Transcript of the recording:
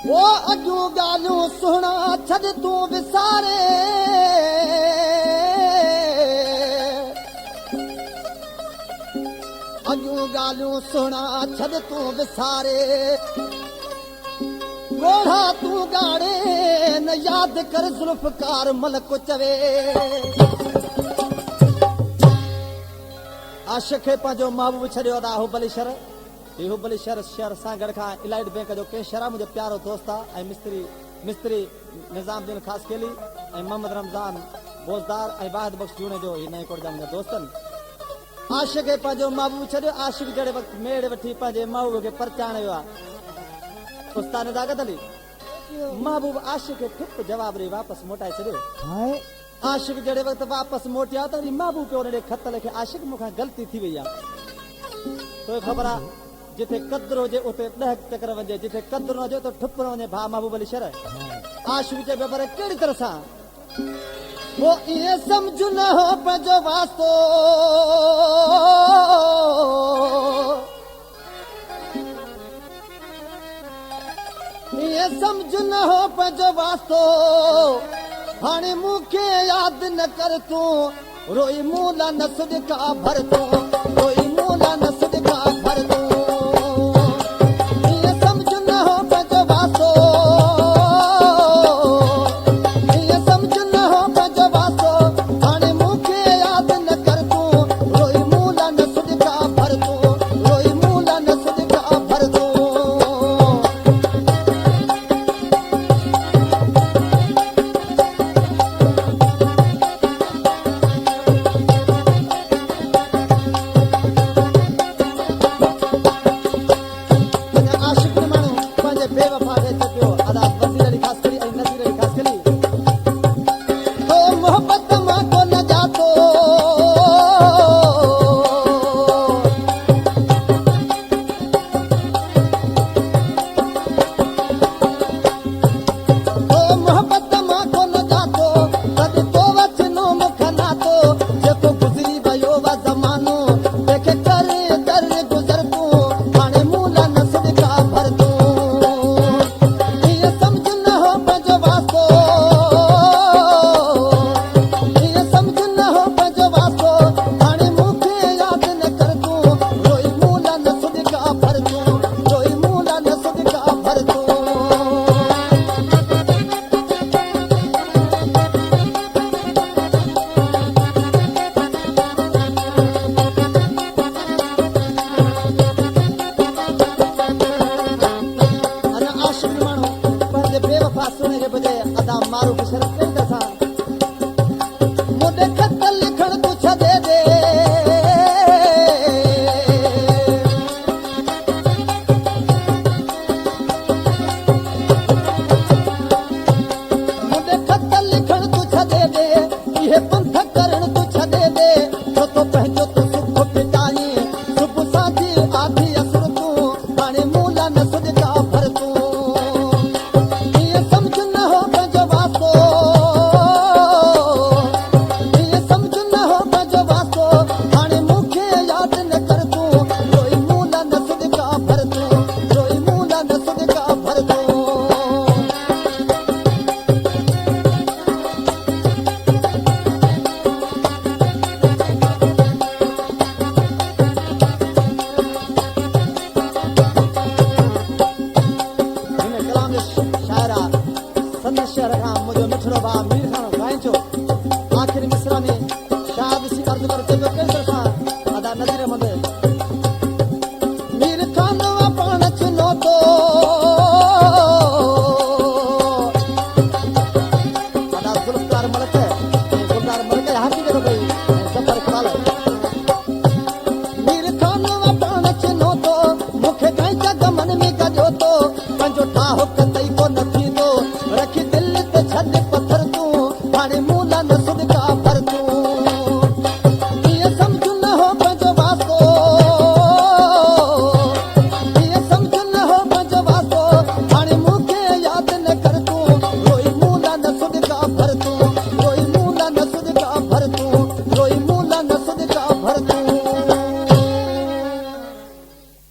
वो अजू गालू सुना छद तू विसारे अजू गालू सुना छद तू विसारे गोढ़ा तू गाड़े न याद कर जुल्फकार मलक को चवे आशिक पंहिंजो महबूब छॾियो ता हुबली शहर सां गॾु खां इलाइट बैंक जो केशरा मुंहिंजो प्यारो दोस्त आहे ऐं मिस्त्री निज़ामुद्दीन ख़ासि केली ऐं मोहम्मद रमज़ान बोज़दार ऐं वाहिद बख़्श जूणे जो ही नए कोट जा मुंहिंजा दोस्तनि आशिक पंहिंजो महबूब छॾियो आशिक जहिड़े वक़्तु मेड़ वठी पंहिंजे महबूब खे परचाइण वियो आहे उस्ताद निज़ागत अली महबूब आशिक खे ठुप जवाब ॾेई वापसि मोटाए छॾियो आशिक जहिड़े वक़्तु वापसि मोटिया त वरी महबूब खे हुन ख़त लिखे आशिक मूंखां ग़लती थी वई आहे तोखे ख़बर आहे जिथे क़द्र हुजे उते 10 चकर वञे जिथे क़द्र न हुजे उते ठुप न वञे भाउ महबूब अली शर आशिक चइबो पर कहिड़ी तरह सां वो इहे सम्झ न हो पंहिंजो वास्तो इहे सम्झ न हो पंहिंजो वास्तो हाणे मूंखे यादि न कर तूं रोई मूला न सुॾका भर तूं रोई मूला न सुॾका भर तूं इहे सम्झ न हो पंहिंजो वास्तो इहे सम्झ न हो पंहिंजो वास्तो हाणे मूंखे यादि न कर तूं रोई मूला न सुॾका भर तूं रोई मूला न सुॾका भर तूं मारू शरत कहिड़ी तरह सां मुंहिंजे ख़त लिखण तूं छॾे दे मुंहिंजे ख़त लिखण तूं छॾे दे इहे पंथ करण तूं छॾे दे छो तो पंहिंजो तूं सुख फिटाई सुबुह सां थी आधी असुर तूं हाणे मूला न सुॾका भर तूं इहे सम्झ न हो पंहिंजो वास्तो इहे सम्झ न हो पंहिंजो वास्तो हाणे मूंखे यादि न कर तूं रोई मूला न सुॾका भर तूं रोई मूला न सुॾका भर तूं हिन कलाम जो शाइर आहे संदसि शहर खां मुंहिंजो मिठड़ो भाउ मीर खान गाइजो